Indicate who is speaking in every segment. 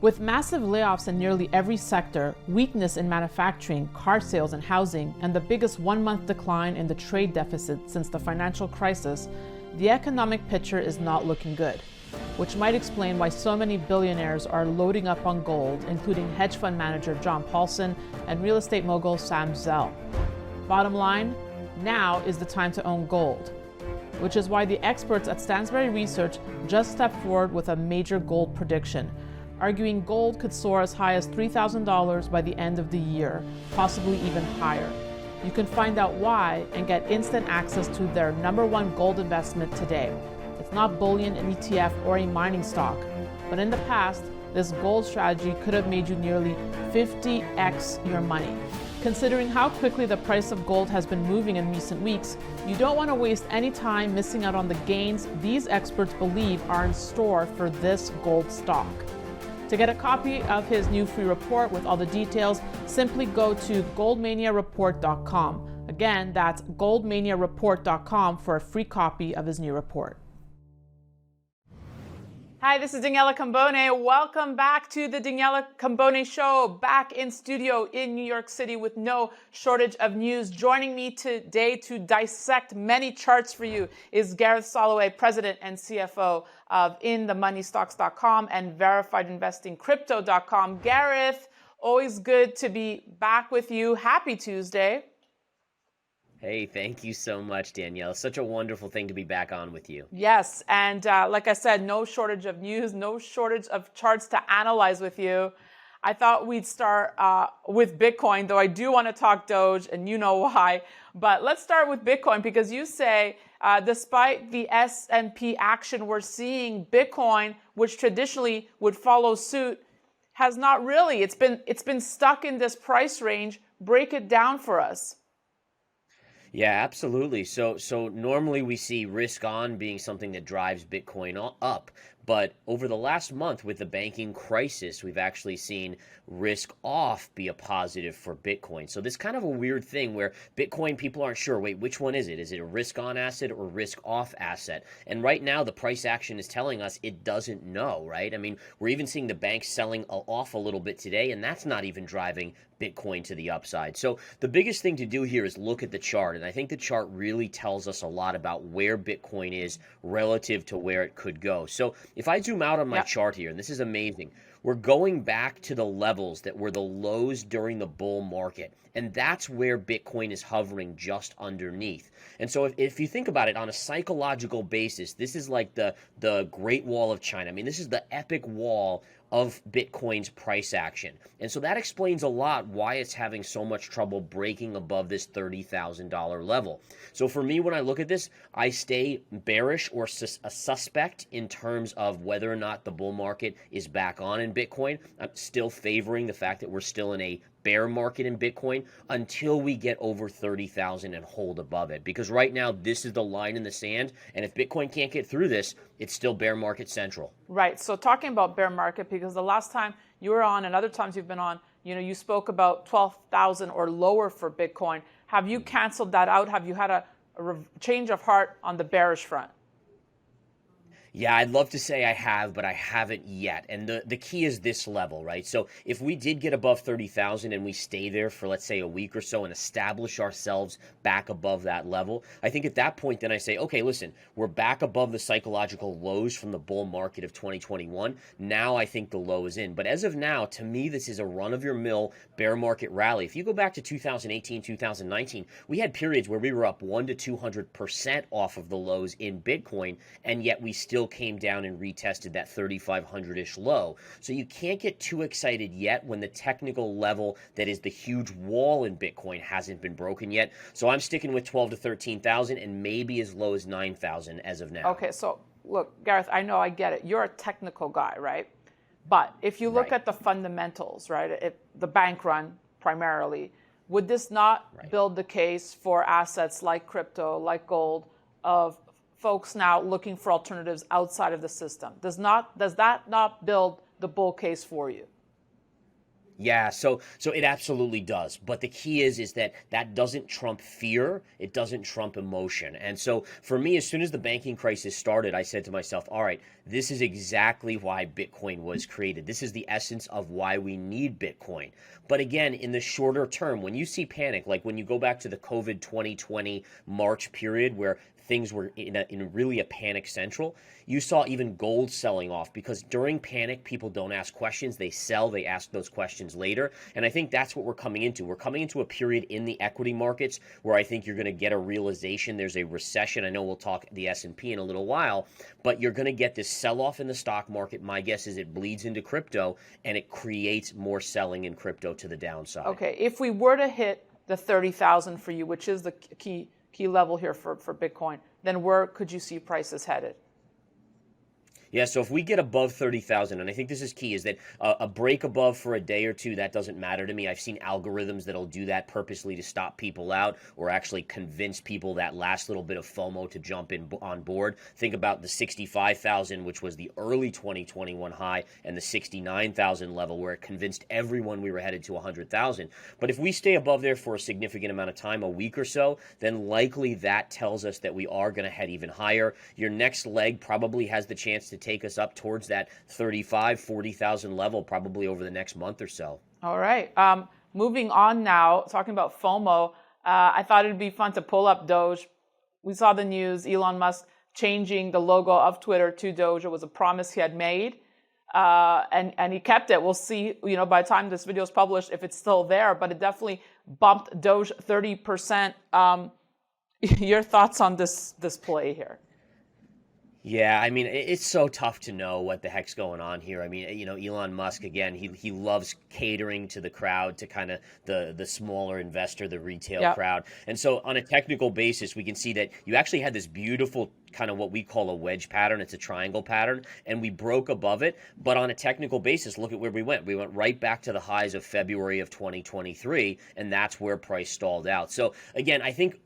Speaker 1: With massive layoffs in nearly every sector, weakness in manufacturing, car sales, and housing, and the biggest one-month decline in the trade deficit since the financial crisis, the economic picture is not looking good, which might explain why so many billionaires are loading up on gold, including hedge fund manager John Paulson and real estate mogul Sam Zell. Bottom line, now is the time to own gold, which is why the experts at Stansberry Research just stepped forward with a major gold prediction, arguing gold could soar as high as $3,000 by the end of the year, possibly even higher. You can find out why and get instant access to their #1 gold investment today. It's not bullion, an ETF, or a mining stock, but in the past, this gold strategy could have made you nearly 50x your money. Considering how quickly the price of gold has been moving in recent weeks, you don't want to waste any time missing out on the gains these experts believe are in store for this gold stock. To get a copy of his new free report with all the details, simply go to goldmaniareport.com. Again, that's goldmaniareport.com for a free copy of his new report. Hi, this is Daniela Cambone. Welcome back to the Daniela Cambone Show, back in studio in New York City with no shortage of news. Joining me today to dissect many charts for you is Gareth Soloway, President and CFO of InTheMoneyStocks.com and VerifiedInvestingCrypto.com. Gareth, always good to be back with you. Happy Tuesday.
Speaker 2: Hey, thank you so much, Danielle. Such a wonderful thing to be back on with you.
Speaker 1: Yes, and like I said, no shortage of news, no shortage of charts to analyze with you. I thought we'd start with Bitcoin, though I do want to talk Doge, and you know why. But let's start with Bitcoin, because you say, despite the S&P action we're seeing, Bitcoin, which traditionally would follow suit, has not really. It's been stuck in this price range. Break it down for us.
Speaker 2: Yeah, absolutely. So normally we see risk on being something that drives Bitcoin up. But over the last month with the banking crisis, we've actually seen risk off be a positive for Bitcoin. So this kind of a weird thing where Bitcoin, people aren't sure, wait, which one is it? Is it a risk on asset or risk off asset? And right now the price action is telling us it doesn't know, right? I mean, we're even seeing the banks selling off a little bit today, and that's not even driving Bitcoin to the upside. So the biggest thing to do here is look at the chart. And I think the chart really tells us a lot about where Bitcoin is relative to where it could go. So if I zoom out on my chart here, and this is amazing, we're going back to the levels that were the lows during the bull market. And that's where Bitcoin is hovering just underneath. And so if you think about it on a psychological basis, this is like the Great Wall of China. I mean, this is the epic wall of Bitcoin's price action. And so that explains a lot why it's having so much trouble breaking above this $30,000 level. So for me, when I look at this, I stay bearish or a suspect in terms of whether or not the bull market is back on in Bitcoin. I'm still favoring the fact that we're still in a bear market in Bitcoin until we get over 30,000 and hold above it. Because right now, this is the line in the sand. And if Bitcoin can't get through this, it's still bear market central.
Speaker 1: Right. So talking about bear market, because the last time you were on and other times you've been on, you spoke about 12,000 or lower for Bitcoin. Have you canceled that out? Have you had a change of heart on the bearish front?
Speaker 2: Yeah, I'd love to say I have, but I haven't yet. And the key is this level, right? So if we did get above 30,000 and we stay there for, let's say, a week or so and establish ourselves back above that level, I think at that point, then I say, okay, listen, we're back above the psychological lows from the bull market of 2021. Now I think the low is in. But as of now, to me, this is a run-of-your-mill bear market rally. If you go back to 2018, 2019, we had periods where we were up 100 to 200% off of the lows in Bitcoin, and yet we still came down and retested that 3,500-ish low. So you can't get too excited yet when the technical level that is the huge wall in Bitcoin hasn't been broken yet. So I'm sticking with 12 to 13,000 and maybe as low as 9,000 as of now.
Speaker 1: Okay, so look, Gareth, I know I get it. You're a technical guy, right? But if you look at the fundamentals, right, the bank run primarily, would this not build the case for assets like crypto, like gold, of folks now looking for alternatives outside of the system? Does that not build the bull case for you?
Speaker 2: Yeah, so it absolutely does. But the key is that that doesn't trump fear, it doesn't trump emotion. And so for me, as soon as the banking crisis started, I said to myself, all right, this is exactly why Bitcoin was created. This is the essence of why we need Bitcoin. But again, in the shorter term, when you see panic, like when you go back to the COVID 2020 March period where things were in really a panic central, you saw even gold selling off because during panic, people don't ask questions. They sell, they ask those questions later. And I think that's what we're coming into. We're coming into a period in the equity markets where I think you're going to get a realization there's a recession. I know we'll talk the S&P in a little while, but you're going to get this sell-off in the stock market. My guess is it bleeds into crypto and it creates more selling in crypto to the downside.
Speaker 1: Okay, if we were to hit the 30,000 for you, which is the key level here for Bitcoin, then where could you see prices headed?
Speaker 2: Yeah, so if we get above 30,000, and I think this is key, is that a break above for a day or two, that doesn't matter to me. I've seen algorithms that'll do that purposely to stop people out or actually convince people that last little bit of FOMO to jump in on board. Think about the 65,000, which was the early 2021 high, and the 69,000 level where it convinced everyone we were headed to 100,000. But if we stay above there for a significant amount of time, a week or so, then likely that tells us that we are going to head even higher. Your next leg probably has the chance to take us up towards that 35, 40,000 level probably over the next month or so.
Speaker 1: All right. Moving on now, talking about FOMO, I thought it'd be fun to pull up Doge. We saw the news, Elon Musk changing the logo of Twitter to Doge. It was a promise he had made, and he kept it. We'll see, by the time this video is published, if it's still there, but it definitely bumped Doge 30%. Your thoughts on this play here?
Speaker 2: Yeah, I mean, it's so tough to know what the heck's going on here. I mean, Elon Musk, again, he loves catering to the crowd, to kind of the smaller investor, the retail crowd. And so on a technical basis, we can see that you actually had this beautiful kind of what we call a wedge pattern. It's a triangle pattern, and we broke above it. But on a technical basis, look at where we went. We went right back to the highs of February of 2023, and that's where price stalled out. So again, I think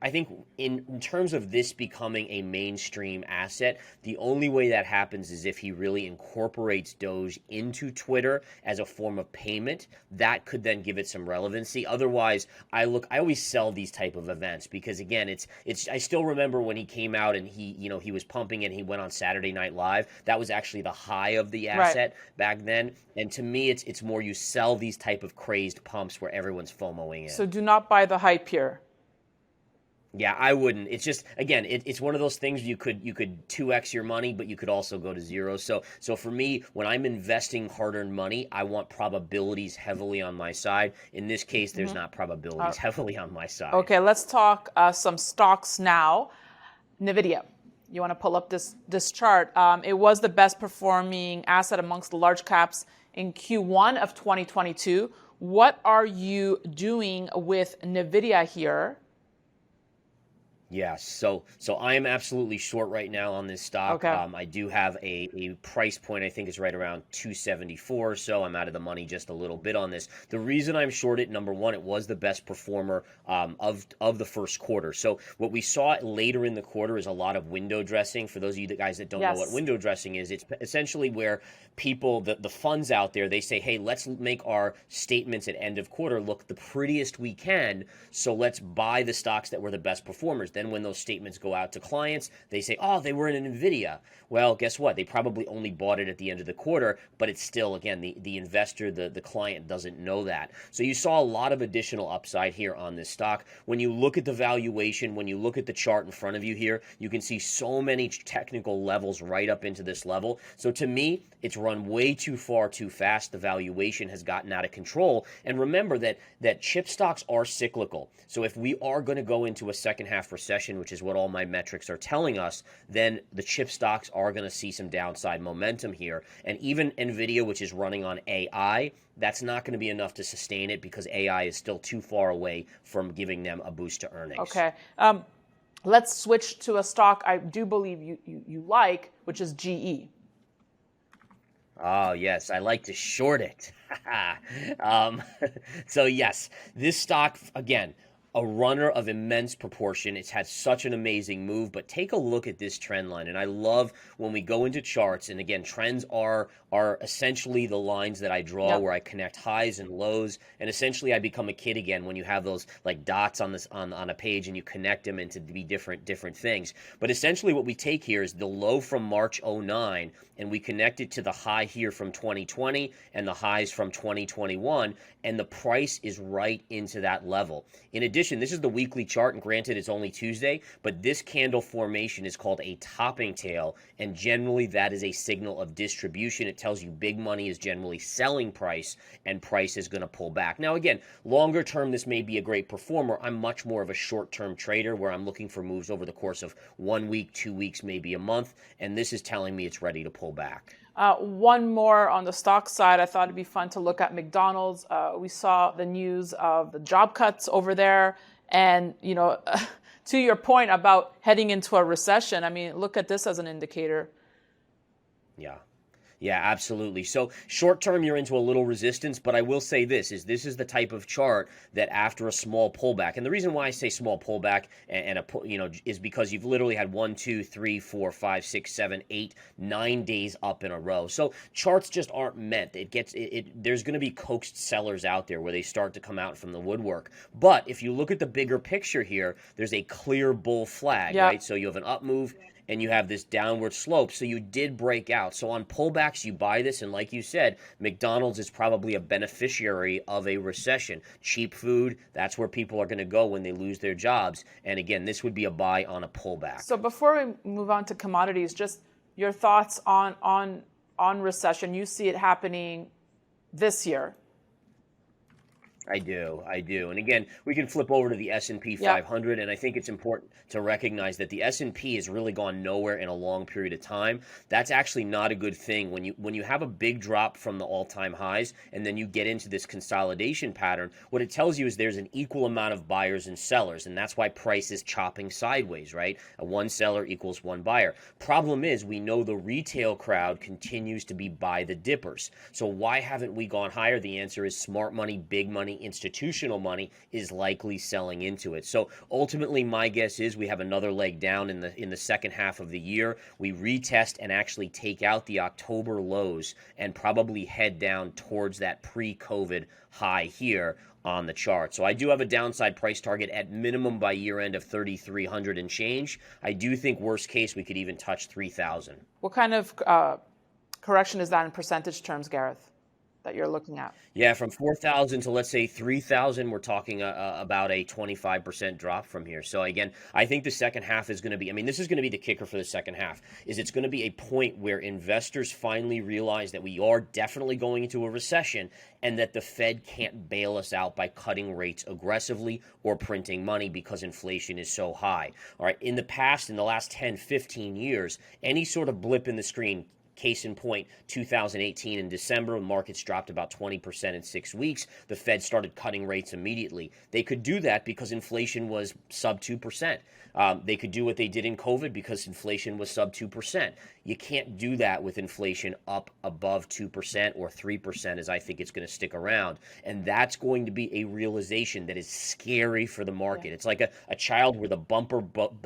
Speaker 2: in terms of this becoming a mainstream asset, the only way that happens is if he really incorporates Doge into Twitter as a form of payment. That could then give it some relevancy. Otherwise, I always sell these type of events because again, I still remember when he came out and he was pumping and he went on Saturday Night Live. That was actually the high of the asset back then. And to me, it's more you sell these type of crazed pumps where everyone's FOMOing in.
Speaker 1: So do not buy the hype here.
Speaker 2: Yeah, I wouldn't. It's just, again, it's one of those things you could 2x your money, but you could also go to zero. So for me, when I'm investing hard-earned money, I want probabilities heavily on my side. In this case, there's not probabilities heavily on my side.
Speaker 1: Okay, let's talk some stocks now. NVIDIA. You want to pull up this chart. It was the best performing asset amongst the large caps in Q1 of 2022. What are you doing with NVIDIA here?
Speaker 2: Yes, so I am absolutely short right now on this stock.
Speaker 1: Okay.
Speaker 2: I do have a price point, I think is right around 274, so I'm out of the money just a little bit on this. The reason I'm short it, number one, it was the best performer of the first quarter. So what we saw later in the quarter is a lot of window dressing. For those of you guys that don't know what window dressing is, it's essentially where people, the funds out there, they say, hey, let's make our statements at end of quarter look the prettiest we can, so let's buy the stocks that were the best performers. Then when those statements go out to clients, they say, oh, they were in NVIDIA. Well, guess what? They probably only bought it at the end of the quarter, but it's still, again, the investor, the client doesn't know that. So you saw a lot of additional upside here on this stock. When you look at the valuation, when you look at the chart in front of you here, you can see so many technical levels right up into this level. So to me, it's run way too far too fast. The valuation has gotten out of control. And remember that chip stocks are cyclical. So if we are going to go into a second half recession, which is what all my metrics are telling us, then the chip stocks are going to see some downside momentum here. And even NVIDIA, which is running on AI, that's not going to be enough to sustain it because AI is still too far away from giving them a boost to earnings.
Speaker 1: Okay. Let's switch to a stock I do believe you like, which is GE.
Speaker 2: Oh, yes, I like to short it. So, yes, this stock, again, a runner of immense proportion. It's had such an amazing move, but take a look at this trend line. And I love when we go into charts, and again, trends are essentially the lines that I draw
Speaker 1: Yep.
Speaker 2: where I connect highs and lows, and essentially I become a kid again when you have those like dots on this on a page and you connect them into be different things. But essentially what we take here is the low from March '09 and we connect it to the high here from 2020 and the highs from 2021, and the price is right into that level. In addition, this is the weekly chart, and granted it's only Tuesday, but this candle formation is called a topping tail, and generally that is a signal of distribution. It tells you big money is generally selling price, and price is going to pull back. Now again, longer term this may be a great performer. I'm much more of a short-term trader where I'm looking for moves over the course of 1 week, 2 weeks, maybe a month, and this is telling me it's ready to pull back.
Speaker 1: One more on the stock side, I thought it'd be fun to look at McDonald's. We saw the news of the job cuts over there. And, to your point about heading into a recession, I mean, look at this as an indicator.
Speaker 2: Yeah. Yeah, absolutely. So short term, you're into a little resistance, but I will say this is the type of chart that after a small pullback, and the reason why I say small pullback is because you've literally had 1, 2, 3, 4, 5, 6, 7, 8, 9 days up in a row. So charts just aren't meant. There's going to be coaxed sellers out there where they start to come out from the woodwork. But if you look at the bigger picture here, there's a clear bull flag, right? So you have an up move and you have this downward slope. So you did break out. So on pullbacks, you buy this. And like you said, McDonald's is probably a beneficiary of a recession. Cheap food, that's where people are going to go when they lose their jobs. And again, this would be a buy on a pullback.
Speaker 1: So before we move on to commodities, just your thoughts on recession. You see it happening this year.
Speaker 2: I do. And again, we can flip over to the S&P 500, and I think it's important to recognize that the S&P has really gone nowhere in a long period of time. That's actually not a good thing. When you have a big drop from the all-time highs and then you get into this consolidation pattern, what it tells you is there's an equal amount of buyers and sellers, and that's why price is chopping sideways, right? One seller equals one buyer. Problem is, we know the retail crowd continues to be buy the dippers. So why haven't we gone higher? The answer is smart money, big money, institutional money is likely selling into it. So ultimately, my guess is we have another leg down in the second half of the year. We retest and actually take out the October lows and probably head down towards that pre-COVID high here on the chart. So I do have a downside price target at minimum by year end of 3,300 and change. I do think worst case we could even touch 3,000.
Speaker 1: What kind of correction is that in percentage terms, Gareth, that you're looking at?
Speaker 2: Yeah, from 4,000 to let's say 3,000, we're talking about a 25% drop from here. So again, I think the second half is going to be, this is going to be the kicker for the second half, is it's going to be a point where investors finally realize that we are definitely going into a recession and that the Fed can't bail us out by cutting rates aggressively or printing money because inflation is so high. All right, in the past, in the last 10, 15 years, any sort of blip in the screen, case in point, 2018 in December, the markets dropped about 20% in 6 weeks. The Fed started cutting rates immediately. They could do that because inflation was sub 2%. They could do what they did in COVID because inflation was sub 2%. You can't do that with inflation up above 2% or 3%, as I think it's going to stick around. And that's going to be a realization that is scary for the market. It's like a child where the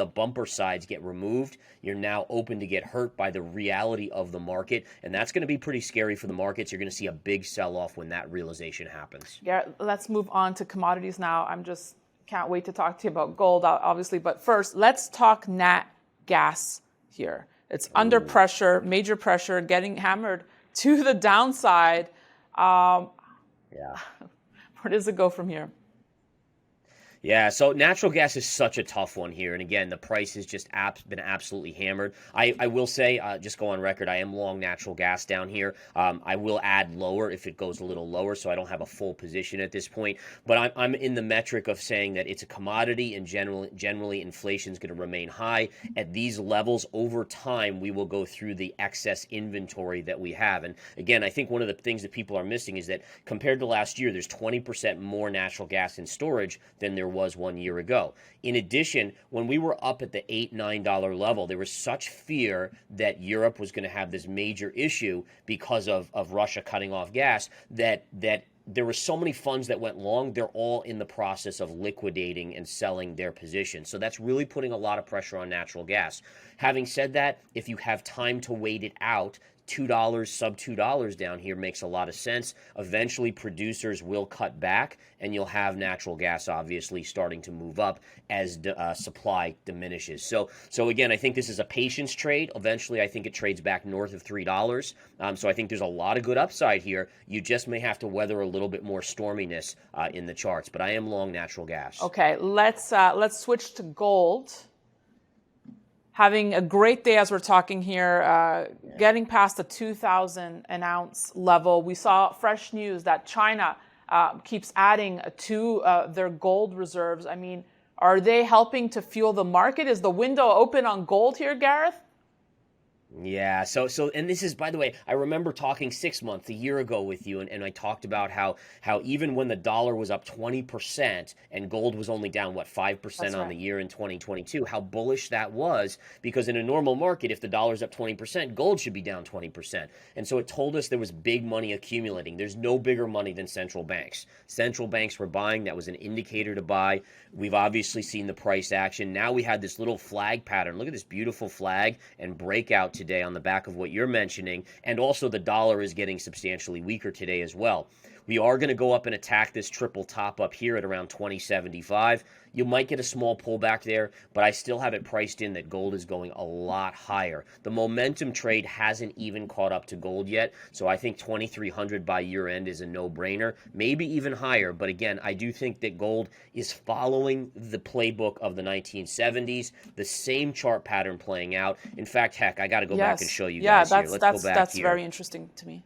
Speaker 2: bumper sides get removed. You're now open to get hurt by the reality of the market, and that's going to be pretty scary for the markets. You're going to see a big sell-off when that realization happens.
Speaker 1: Yeah, let's move on to commodities now. Can't wait to talk to you about gold, obviously. But first, let's talk nat gas here. It's under pressure, major pressure, getting hammered to the downside. Where does it go from here?
Speaker 2: Yeah, so natural gas is such a tough one here. And again, the price has just been absolutely hammered. I will say, just go on record, I am long natural gas down here. I will add lower if it goes a little lower, so I don't have a full position at this point. But I'm in the metric of saying that it's a commodity, and generally inflation is going to remain high. At these levels, over time, we will go through the excess inventory that we have. And again, I think one of the things that people are missing is that compared to last year, there's 20% more natural gas in storage than there was 1 year ago. In addition, when we were up at the $8, $9 level, there was such fear that Europe was going to have this major issue because of Russia cutting off gas that there were so many funds that went long, they're all in the process of liquidating and selling their position. So that's really putting a lot of pressure on natural gas. Having said that, if you have time to wait it out, $2, sub $2 down here makes a lot of sense. Eventually, producers will cut back, and you'll have natural gas obviously starting to move up as supply diminishes. So again, I think this is a patience trade. Eventually, I think it trades back north of $3. So I think there's a lot of good upside here. You just may have to weather a little bit more storminess in the charts. But I am long natural gas.
Speaker 1: Okay, let's switch to gold. Having a great day as we're talking here, getting past the 2,000 an ounce level. We saw fresh news that China keeps adding to their gold reserves. I mean, are they helping to fuel the market? Is the window open on gold here, Gareth?
Speaker 2: Yeah, so and this is, by the way, I remember talking 6 months, a year ago with you, and I talked about how even when the dollar was up 20% and gold was only down, 5% on the year in 2022, how bullish that was, because in a normal market, if the dollar's up 20%, gold should be down 20%. And so it told us there was big money accumulating. There's no bigger money than central banks. Central banks were buying. That was an indicator to buy. We've obviously seen the price action. Now we had this little flag pattern. Look at this beautiful flag and breakout today on the back of what you're mentioning, and also the dollar is getting substantially weaker today as well. We are going to go up and attack this triple top up here at around 2075. You might get a small pullback there, but I still have it priced in that gold is going a lot higher. The momentum trade hasn't even caught up to gold yet, so I think 2,300 by year end is a no-brainer, maybe even higher. But again, I do think that gold is following the playbook of the 1970s, the same chart pattern playing out. In fact, heck, I got to go back and show you guys here. Let's go back
Speaker 1: that's
Speaker 2: here.
Speaker 1: Very interesting to me.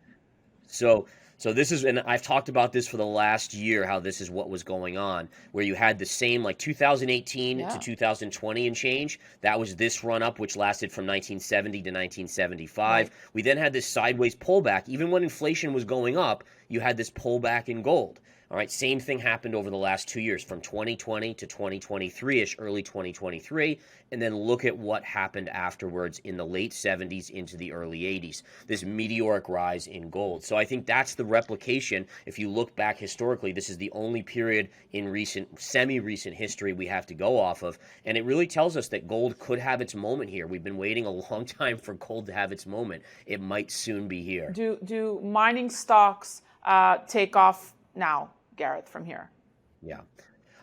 Speaker 2: So this is, and I've talked about this for the last year, how this is what was going on, where you had the same, like 2018 to 2020 and change. That was this run up, which lasted from 1970 to 1975. Right. We then had this sideways pullback. Even when inflation was going up, you had this pullback in gold. All right, same thing happened over the last 2 years, from 2020 to 2023-ish, early 2023, and then look at what happened afterwards in the late 70s into the early 80s, this meteoric rise in gold. So I think that's the replication. If you look back historically, this is the only period in semi-recent history we have to go off of, and it really tells us that gold could have its moment here. We've been waiting a long time for gold to have its moment. It might soon be here.
Speaker 1: Do mining stocks take off now, Gareth, from here?
Speaker 2: Yeah,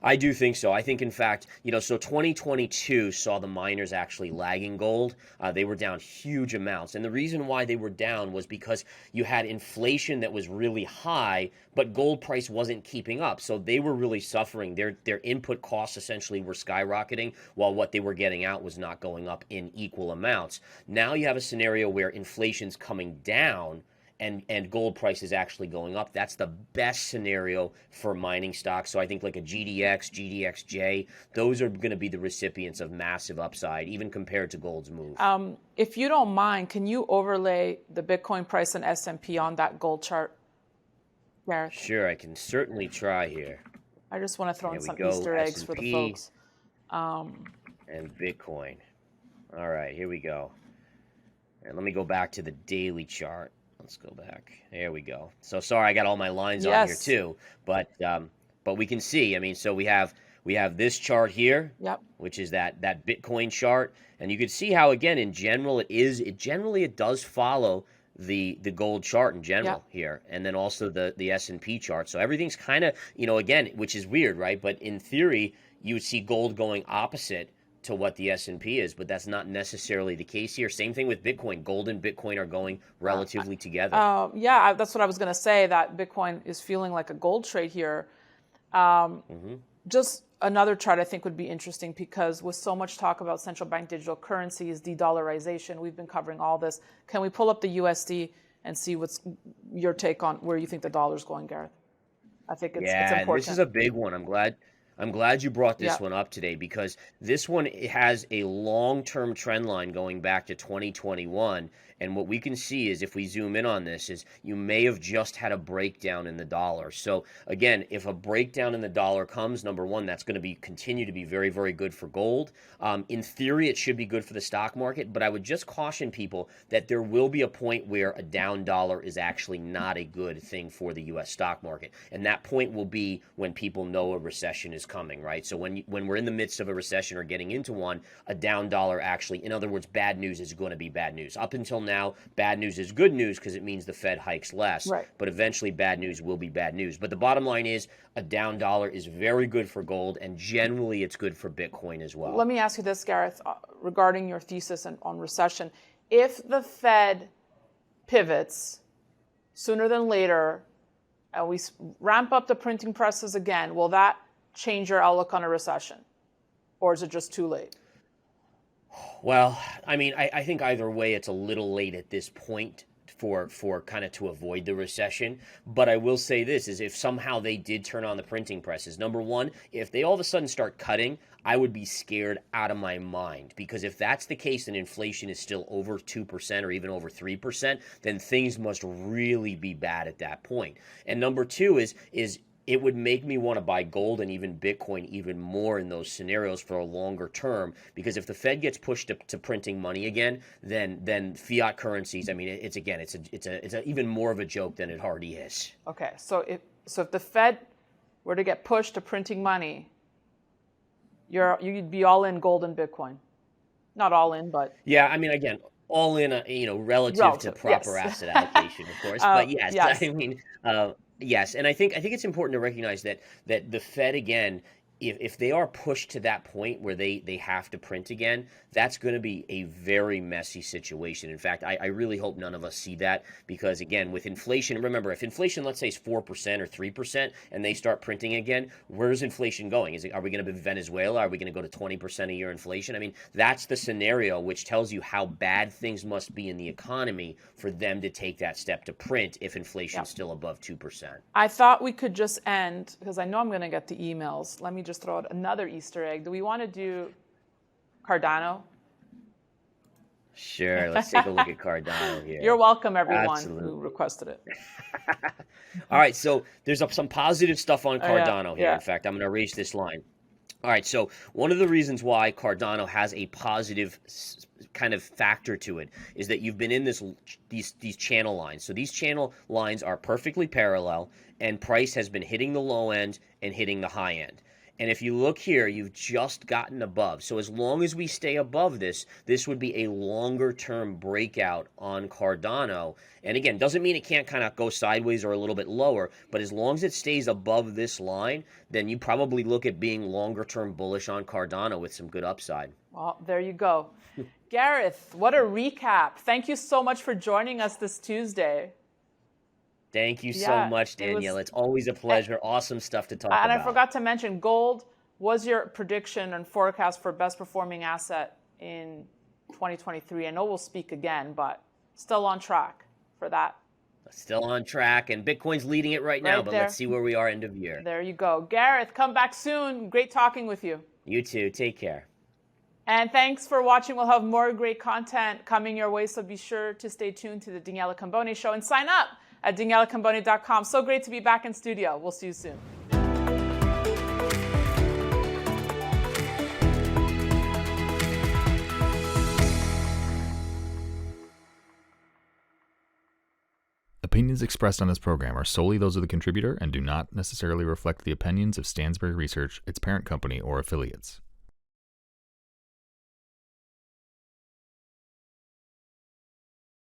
Speaker 2: I do think so. I think, in fact, so 2022 saw the miners actually lagging gold. They were down huge amounts. And the reason why they were down was because you had inflation that was really high, but gold price wasn't keeping up. So they were really suffering. Their input costs essentially were skyrocketing, while what they were getting out was not going up in equal amounts. Now you have a scenario where inflation's coming down, and gold price is actually going up. That's the best scenario for mining stocks. So I think like a GDX, GDXJ, those are going to be the recipients of massive upside, even compared to gold's move.
Speaker 1: If you don't mind, can you overlay the Bitcoin price and S&P on that gold chart, Gareth?
Speaker 2: Sure, I can certainly try here.
Speaker 1: I just want to throw in some Easter eggs for the folks.
Speaker 2: And Bitcoin. All right, here we go. And let me go back to the daily chart. Let's go back. There we go. So sorry, I got all my lines on here too, but we can see. I mean, so we have this chart here, which is that Bitcoin chart, and you can see how, again, in general, it does follow the gold chart in general here, and then also the S&P chart. So everything's kind of, again, which is weird, right? But in theory, you would see gold going opposite to what the S&P is, but that's not necessarily the case here. Same thing with Bitcoin. Gold and Bitcoin are going relatively together.
Speaker 1: That's what I was going to say, that Bitcoin is feeling like a gold trade here. Just another chart I think would be interesting, because with so much talk about central bank digital currencies, de-dollarization, we've been covering all this. Can we pull up the USD and see what's your take on where you think the dollar's going, Gareth? I think it's important.
Speaker 2: Yeah, this is a big one. I'm glad I'm glad you brought
Speaker 1: Yeah.
Speaker 2: this one up today because this one has a long-term trend line going back to 2021. And what we can see is if we zoom in on this is you may have just had a breakdown in the dollar. So again, if a breakdown in the dollar comes, number one, that's going to be continue to be very, very good for gold. In theory, it should be good for the stock market, but I would just caution people that there will be a point where a down dollar is actually not a good thing for the U.S. stock market. And that point will be when people know a recession is coming, right? So when we're in the midst of a recession or getting into one, a down dollar actually, in other words, bad news is going to be bad news. Up until now, bad news is good news because it means the Fed hikes less.
Speaker 1: Right.
Speaker 2: But eventually, bad news will be bad news. But the bottom line is a down dollar is very good for gold, and generally it's good for Bitcoin as well.
Speaker 1: Let me ask you this, Gareth, regarding your thesis on recession. If the Fed pivots sooner than later and we ramp up the printing presses again, will that change your outlook on a recession? Or is it just too late?
Speaker 2: Well, I mean, I think either way it's a little late at this point for kind of to avoid the recession. But I will say this is if somehow they did turn on the printing presses, number one, if they all of a sudden start cutting, I would be scared out of my mind because if that's the case and inflation is still over 2% or even over 3%, then things must really be bad at that point. And number two is it would make me want to buy gold and even Bitcoin even more in those scenarios for a longer term because if the Fed gets pushed to printing money again, then fiat currencies, I mean, it's a even more of a joke than it already is.
Speaker 1: Okay, so if the Fed were to get pushed to printing money, you'd be all in gold and Bitcoin. Not all in, but
Speaker 2: yeah, I mean, again, all in relative to proper
Speaker 1: yes.
Speaker 2: asset allocation, of course. But yes,
Speaker 1: yes.
Speaker 2: I mean. Yes, and I think it's important to recognize that the Fed again, if they are pushed to that point where they have to print again, that's going to be a very messy situation. In fact, I really hope none of us see that because again, with inflation, remember if inflation let's say is 4% or 3% and they start printing again, where's inflation going? Are we going to be Venezuela? Are we going to go to 20% a year inflation? I mean, that's the scenario which tells you how bad things must be in the economy for them to take that step to print if inflation's still above 2%.
Speaker 1: I thought we could just end, because I know I'm going to get the emails. Let me just throw out another Easter egg. Do we want to do Cardano?
Speaker 2: Sure, let's take a look at Cardano here.
Speaker 1: You're welcome, everyone
Speaker 2: Absolutely.
Speaker 1: who requested it.
Speaker 2: All right, so there's some positive stuff on Cardano here.
Speaker 1: Yeah.
Speaker 2: In fact, I'm going to erase this line. All right, so one of the reasons why Cardano has a positive kind of factor to it is that you've been in these channel lines. So these channel lines are perfectly parallel, and price has been hitting the low end and hitting the high end. And if you look here, you've just gotten above. So as long as we stay above this would be a longer-term breakout on Cardano. And again, doesn't mean it can't kind of go sideways or a little bit lower, but as long as it stays above this line, then you probably look at being longer-term bullish on Cardano with some good upside.
Speaker 1: Well, there you go. Gareth, what a recap. Thank you so much for joining us this Tuesday.
Speaker 2: Thank you so much, Danielle. It's always a pleasure. Awesome stuff to talk about.
Speaker 1: And I forgot to mention, gold was your prediction and forecast for best performing asset in 2023. I know we'll speak again, but still on track for that.
Speaker 2: Still on track, and Bitcoin's leading it right now, but let's see where we are end of year.
Speaker 1: There you go. Gareth, come back soon. Great talking with you.
Speaker 2: You too. Take care.
Speaker 1: And thanks for watching. We'll have more great content coming your way, so be sure to stay tuned to the Daniela Cambone Show and sign up at danielacambone.com. So great to be back in studio. We'll see you soon.
Speaker 3: Opinions expressed on this program are solely those of the contributor and do not necessarily reflect the opinions of Stansberry Research, its parent company, or affiliates.